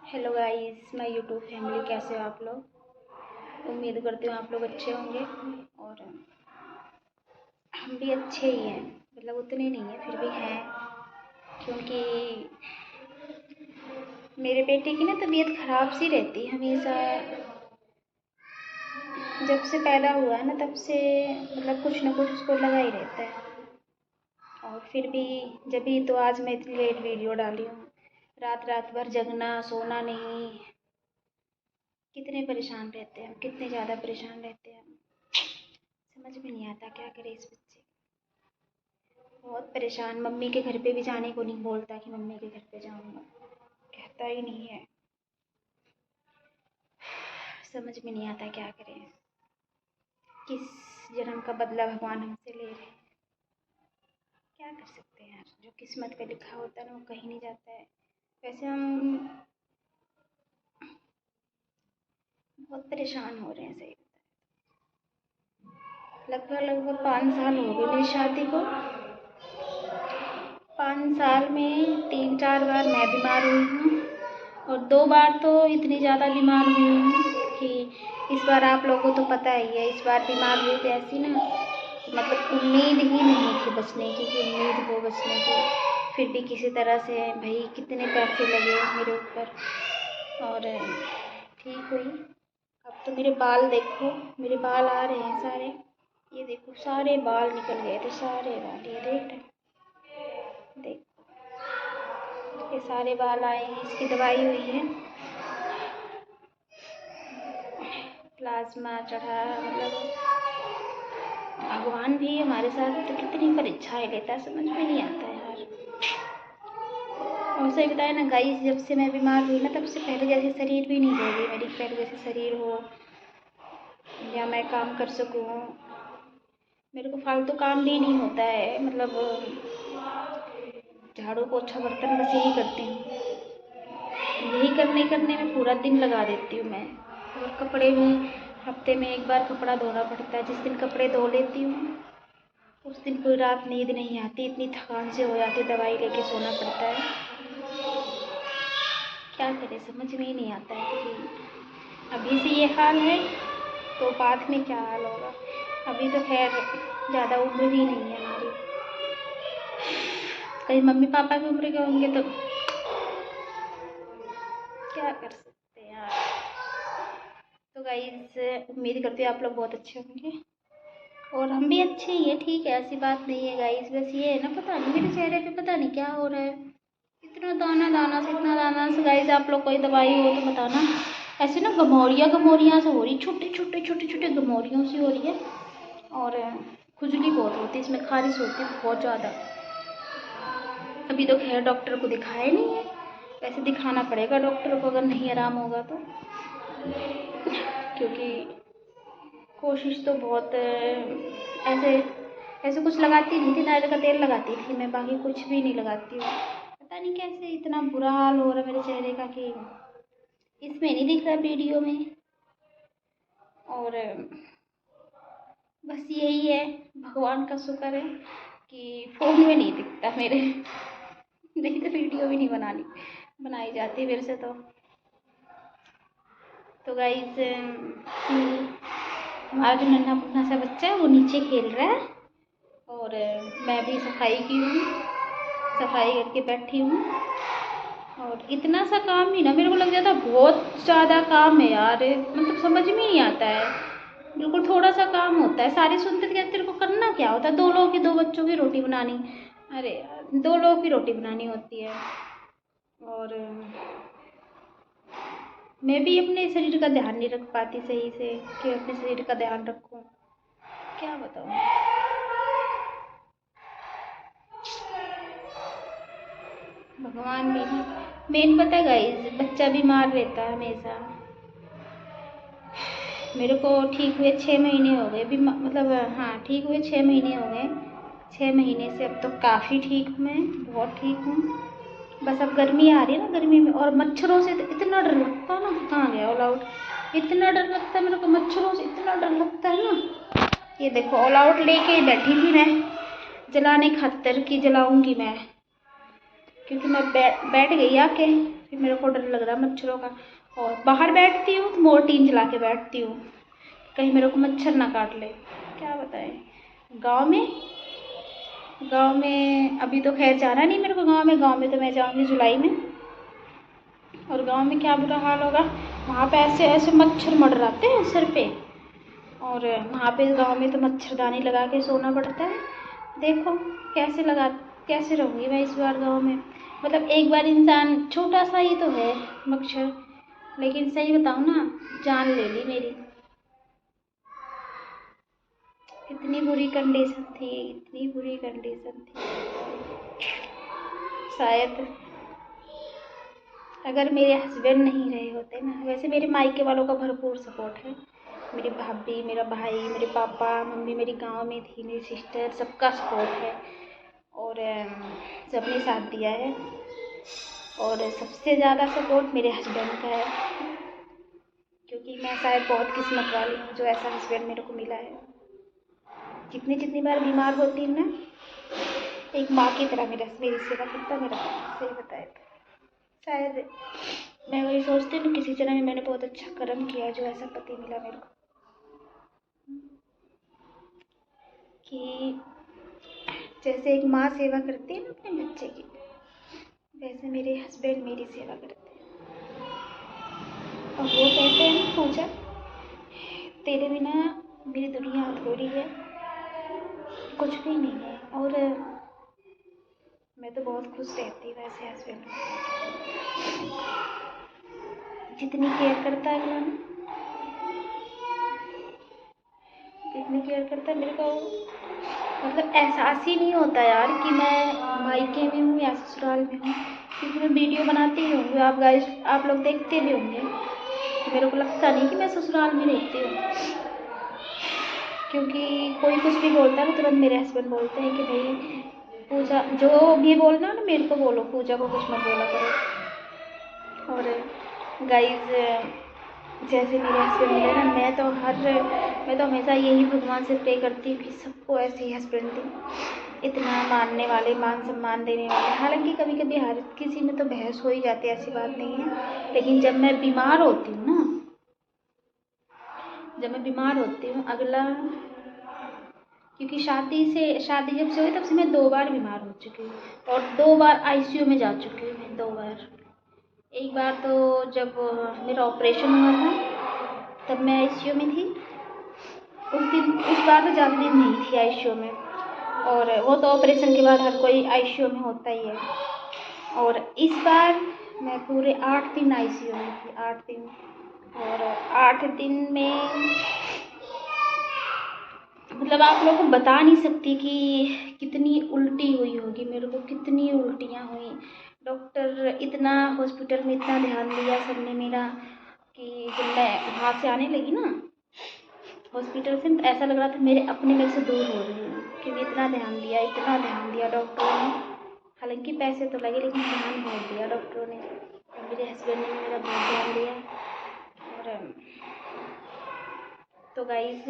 Hello guys, my YouTube family, कैसे हो आप लोग। उम्मीद करती हूँ आप लोग अच्छे होंगे और हम भी अच्छे ही हैं। मतलब उतने नहीं हैं, फिर भी हैं, क्योंकि मेरे बेटे की ना तबीयत ख़राब सी रहती है हमेशा। जब से पैदा हुआ है ना तब से मतलब कुछ ना कुछ उसको लगा ही रहता है। और फिर भी जब भी तो आज मैं इतनी लेट वीडियो डाली हूँ। रात रात भर जगना, सोना नहीं। कितने परेशान रहते हैं हम, कितने ज़्यादा परेशान रहते हैं हम। समझ में नहीं आता क्या करे इस बच्चे। बहुत परेशान, मम्मी के घर पे भी जाने को नहीं बोलता कि मम्मी के घर पे जाऊंगा, कहता ही नहीं है। समझ में नहीं आता क्या करें। किस जन्म का बदला भगवान हमसे ले रहे हैं। क्या कर सकते हैं यार, जो किस्मत पे लिखा होता है ना वो कहीं नहीं जाता है। वैसे हम बहुत परेशान हो रहे हैं, सही लगभग लगभग 5 साल हो गए मेरी शादी को। 5 साल में 3-4 बार मैं बीमार हुई हूँ और 2 बार तो इतनी ज़्यादा बीमार हुई हूँ कि इस बार आप लोगों को तो पता ही है। इस बार बीमार हुई थी ऐसी ना, मतलब उम्मीद ही नहीं थी बचने की, कि उम्मीद हो बचने की। फिर भी किसी तरह से भाई कितने पैसे लगे मेरे ऊपर और ठीक हुई। अब तो मेरे बाल देखो, मेरे बाल आ रहे हैं सारे। ये देखो सारे बाल निकल गए थे, सारे बाल, ये देख ये सारे बाल आए हैं। इसकी दवाई हुई है, प्लाज्मा चढ़ा। मतलब भगवान भी हमारे साथ तो कितनी परीक्षाएं लेता है, समझ में नहीं आता है यार। और सही बताया ना गाइस, जब से मैं बीमार हुई ना तब से पहले जैसे शरीर भी नहीं हो गई मेरी। पहले जैसे शरीर हो या मैं काम कर सकूँ। मेरे को फालतू काम भी नहीं होता है, मतलब झाड़ू पोछा बर्तन बस यही करती हूँ। यही करने करने में पूरा दिन लगा देती हूँ मैं। और कपड़े भी हफ्ते में 1 बार कपड़ा धोना पड़ता है। जिस दिन कपड़े धो लेती हूँ उस दिन कोई रात नींद नहीं आती, इतनी थकान से हो जाती, दवाई लेके सोना पड़ता है। क्या करें, समझ में ही नहीं आता है कि अभी से ये हाल है तो बाद में क्या हाल होगा। अभी तो खैर ज़्यादा उम्र भी नहीं है हमारी, कहीं मम्मी पापा की उम्र के होंगे तो क्या कर सकते हैं यार। तो गाइस उम्मीद करती हूँ आप लोग बहुत अच्छे होंगे और हम भी अच्छे ही हैं, ठीक है, ऐसी बात नहीं है गाइस। बस ये है ना, पता नहीं मेरे चेहरे पे पता नहीं क्या हो रहा है। इतना दाना दाना से, इतना दाना से। गाइस आप लोग कोई दवाई हो तो बताना। ऐसे ना गमोरियाँ से हो रही, छोटे छोटे छोटे छोटे गमोरियों से हो रही है। और खुजली बहुत होती है, इसमें खारिश होती है बहुत ज़्यादा। अभी तो खैर डॉक्टर को दिखाया नहीं है, वैसे दिखाना पड़ेगा डॉक्टर को अगर नहीं आराम होगा तो। क्योंकि कोशिश तो बहुत ऐसे ऐसे कुछ लगाती नहीं थी। नारियल का तेल लगाती थी मैं, बाकी कुछ भी नहीं लगाती हूँ। पता नहीं कैसे इतना बुरा हाल हो रहा है मेरे चेहरे का कि इसमें नहीं दिख रहा वीडियो में। और बस यही है, भगवान का शुक्र है कि फ़ोन में नहीं दिखता मेरे। नहीं तो वीडियो भी नहीं बनाई जाती मेरे से तो गाइस हमारा जो नन्हा मुन्ना सा बच्चा है वो नीचे खेल रहा है और मैं भी सफाई की हूँ, सफाई करके बैठी हूँ। और इतना सा काम ही ना मेरे को लग जाता है बहुत ज़्यादा काम है यार, मतलब समझ में नहीं आता है। बिल्कुल थोड़ा सा काम होता है, सारे सुनते थे तेरे को करना क्या होता है, 2 लोगों की 2 बच्चों की रोटी बनानी। अरे यार 2 लोगों की रोटी बनानी होती है। और मैं भी अपने शरीर का ध्यान नहीं रख पाती सही से कि अपने शरीर का ध्यान रखूं, क्या बताऊं। भगवान भी मेन पता है गाइस, बच्चा बीमार रहता है हमेशा। मेरे को ठीक हुए 6 महीने हो गए, मतलब हाँ ठीक हुए 6 महीने हो गए। 6 महीने से अब तो काफ़ी ठीक हूँ मैं, बहुत ठीक हूँ। बस अब गर्मी आ रही है ना, गर्मी में और मच्छरों से तो इतना डर लगता है ना। कहाँ गया ऑल आउट, इतना डर लगता है मेरे को मच्छरों से, इतना डर लगता है ना। ये देखो ऑल आउट लेके बैठी थी मैं, जलाने खातर की जलाऊंगी मैं। क्योंकि मैं बैठ गई आके, फिर मेरे को डर लग रहा मच्छरों का। और बाहर बैठती हूँ तो मोर्टीन चला के बैठती हूँ, कहीं मेरे को मच्छर ना काट ले। क्या बताएं। गांव में अभी तो खैर जाना नहीं मेरे को। गांव में तो मैं जाऊँगी जुलाई में। और गांव में क्या बुरा हाल होगा, वहाँ पे ऐसे ऐसे मच्छर मंडराते हैं सर पे। और वहाँ पे गांव में तो मच्छरदानी लगा के सोना पड़ता है। देखो कैसे रहूँगी मैं इस बार गांव में। मतलब एक बार इंसान, छोटा सा ही तो है मच्छर, लेकिन सही बताऊँ ना, जान ले ली मेरी। इतनी बुरी कंडीशन थी, इतनी बुरी कंडीशन थी। शायद अगर मेरे हस्बैंड नहीं रहे होते ना, वैसे मेरे मायके वालों का भरपूर सपोर्ट है। मेरी भाभी, मेरा भाई, मेरे पापा मम्मी मेरी गांव में थी, मेरी सिस्टर, सबका सपोर्ट है। और सबने साथ दिया है। और सबसे ज़्यादा सपोर्ट मेरे हस्बैंड का है, क्योंकि मैं शायद बहुत किस्मत वाली हूँ जो ऐसा हस्बैंड मेरे को मिला है। जितनी बार बीमार होती हूँ ना, एक माँ की तरह मेरी सेवा करता मेरा। सही बताए तो शायद मैं वही सोचती हूँ, किसी तरह में मैंने बहुत अच्छा कर्म किया जो ऐसा पति मिला मेरे को, कि जैसे एक माँ सेवा करती है ना अपने बच्चे की, वैसे मेरे हस्बैंड मेरी सेवा करते हैं। और वो कहते हैं ना, पूजा तेरे बिना मेरी दुनिया अधूरी है, कुछ भी नहीं है। और मैं तो बहुत खुश रहती हूँ ऐसे हस्बैंड को। जितनी केयर करता है अगला ना, जितनी केयर करता है मेरे को, मतलब एहसास ही नहीं होता यार कि मैं मायके में हूँ या ससुराल में हूँ। क्योंकि मैं वीडियो बनाती ही होंगी, आप लोग देखते भी होंगे, तो मेरे को लगता नहीं कि मैं ससुराल में रहती हूँ। क्योंकि कोई कुछ भी बोलता है ना, तुरंत मेरे हस्बैंड बोलते हैं कि भाई पूजा, जो भी बोलना ना मेरे को बोलो, पूजा को कुछ मत बोला करो। और गाइस, जैसे मेरे हस्बैंड मिले ना, मैं तो हमेशा यही भगवान से प्रे करती हूँ कि सबको ऐसे ही हस्बैंड दें, इतना मानने वाले, मान सम्मान देने वाले। हालांकि कभी कभी हर किसी में तो बहस हो ही जाती है, ऐसी बात नहीं है। लेकिन जब मैं बीमार होती हूँ ना, अगला, क्योंकि शादी जब से हुई तब से मैं 2 बार बीमार हो चुकी हूँ, और 2 बार आईसीयू में जा चुकी हूँ मैं, 2 बार। एक बार तो जब मेरा ऑपरेशन हुआ था तब मैं आईसीयू में थी। उस बार तो ज़्यादा दिन नहीं थी आईसीयू में, और वो तो ऑपरेशन के बाद हर कोई आईसीयू में होता ही है। और इस बार मैं पूरे 8 दिन आईसीयू में थी, 8 दिन। और 8 दिन में मतलब आप लोगों को बता नहीं सकती कि कितनी उल्टी हुई होगी मेरे को, कितनी उल्टियाँ हुई। डॉक्टर इतना, हॉस्पिटल में इतना ध्यान दिया सबने मेरा, कि जब मैं वहाँ से आने लगी ना हॉस्पिटल से, तो ऐसा लग रहा था मेरे अपने मेरे से दूर हो रही हूँ, क्योंकि इतना ध्यान दिया डॉक्टरों ने। हालांकि पैसे तो लगे, लेकिन ध्यान बहुत दिया डॉक्टरों ने, और मेरे हस्बैंड ने मेरा बहुत ध्यान दिया। और तो गाइस,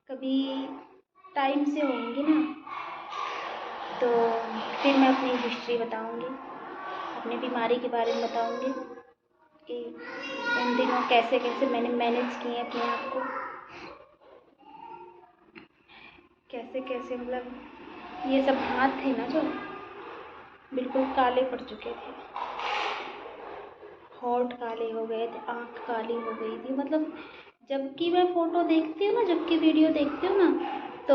कभी टाइम से होंगी ना तो फिर मैं अपनी हिस्ट्री बताऊंगी, अपनी बीमारी के बारे में बताऊंगी कि उन दिनों कैसे कैसे मैंने मैनेज किए अपने आप को, कैसे कैसे, मतलब ये सब हाथ थे ना जो बिल्कुल काले पड़ चुके थे, होंठ काले हो गए थे, आँख काली हो गई थी। मतलब जबकि मैं फ़ोटो देखती हूँ ना, जबकि वीडियो देखती हूँ ना, तो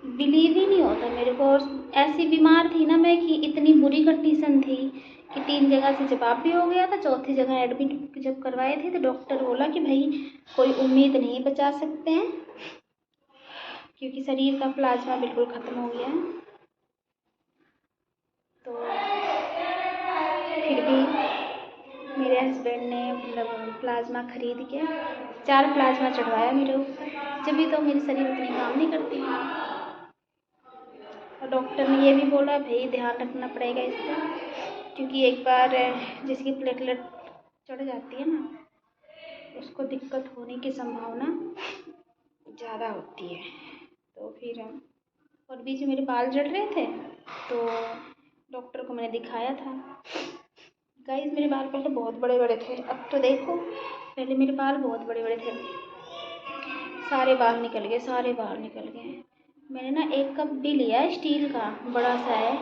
बिलीव ही नहीं होता मेरे को। और ऐसी बीमार थी ना मैं कि इतनी बुरी कंडीशन थी कि 3 जगह से जवाब भी हो गया था, चौथी जगह एडमिट जब करवाए थे तो डॉक्टर बोला कि भाई कोई उम्मीद नहीं बचा सकते हैं, क्योंकि शरीर का प्लाज्मा बिल्कुल ख़त्म हो गया है। तो फिर भी मेरे हस्बैंड ने मतलब प्लाज्मा ख़रीद के 4 प्लाज्मा चढ़वाया मेरे ऊपर, जब भी तो मेरी शरीर उतनी काम नहीं करती। और डॉक्टर ने ये भी बोला भाई ध्यान रखना पड़ेगा इसका, क्योंकि एक बार जिसकी प्लेटलेट चढ़ जाती है ना, उसको दिक्कत होने की संभावना ज़्यादा होती है। तो फिर, और बीच में मेरे बाल झड़ रहे थे, तो डॉक्टर को मैंने दिखाया था। गाइस मेरे बाल पहले बहुत बड़े बड़े थे, अब तो देखो, पहले मेरे बाल बहुत बड़े बड़े थे, सारे बाल निकल गए, सारे बाल निकल गए। मैंने ना एक कप भी लिया है स्टील का, बड़ा सा है,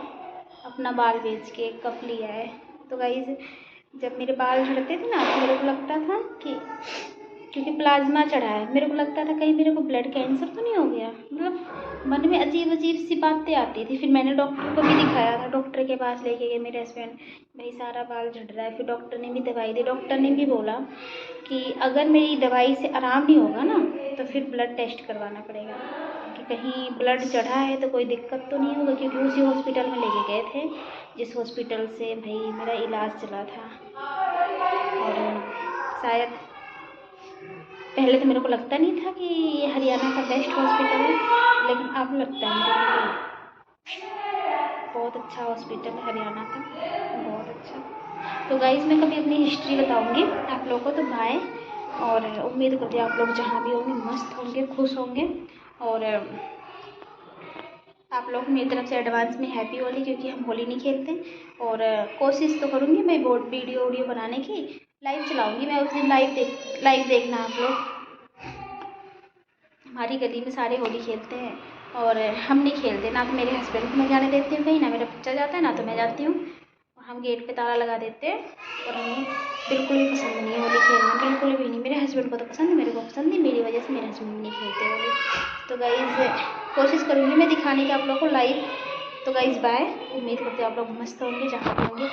अपना बाल बेच के एक कप लिया है। तो गाइस जब मेरे बाल झड़ते थे ना तो मेरे को लगता था कि, क्योंकि प्लाज्मा चढ़ा है, मेरे को लगता था कहीं मेरे को ब्लड कैंसर तो नहीं हो गया, मतलब मन में अजीब अजीब सी बातें आती थी। फिर मैंने डॉक्टर को भी दिखाया था, डॉक्टर के पास लेके गए मेरे हस्बैंड, भाई सारा बाल झड़ रहा है। फिर डॉक्टर ने भी दवाई दी, डॉक्टर ने भी बोला कि अगर मेरी दवाई से आराम नहीं होगा ना तो फिर ब्लड टेस्ट करवाना पड़ेगा, कि कहीं ब्लड चढ़ा है तो कोई दिक्कत तो नहीं होगा, क्योंकि उसी हॉस्पिटल में लेके गए थे जिस हॉस्पिटल से भाई मेरा इलाज चला था। और शायद पहले तो मेरे को लगता नहीं था कि ये हरियाणा का बेस्ट हॉस्पिटल है, लेकिन अब लगता है मेरे को बहुत अच्छा हॉस्पिटल है हरियाणा का, बहुत अच्छा। तो गाइस मैं कभी अपनी हिस्ट्री बताऊंगी आप लोगों को, तो बाय। और उम्मीद करती हूँ आप लोग जहाँ भी होंगे मस्त होंगे, खुश होंगे। और आप लोग मेरी तरफ से एडवांस में हैप्पी होली, क्योंकि हम होली नहीं खेलते। और कोशिश तो करूँगी मैं वीडियो बनाने की, लाइव चलाऊँगी मैं उस दिन, लाइव देखना आप लोग। हमारी गली में सारे होली खेलते हैं और हम नहीं खेलते, ना तो मेरे हस्बैंड को मैं जाने देती हूँ कहीं, ना मेरा बच्चा जाता है, ना तो मैं जाती हूँ। और हम गेट पे ताला लगा देते हैं, और हमें बिल्कुल भी पसंद नहीं है होली खेलना, बिल्कुल भी नहीं। मेरे हस्बैंड को तो पसंद है, मेरे को पसंद नहीं, मेरी वजह से मेरे हस्बैंड नहीं खेलते होली। तो गाइज़ कोशिश करूँगी मैं दिखाने की आप लोग को लाइव। तो गाइज़ बाय, उम्मीद करती हूँ आप लोग मस्त होंगे जहाँ भी होंगे।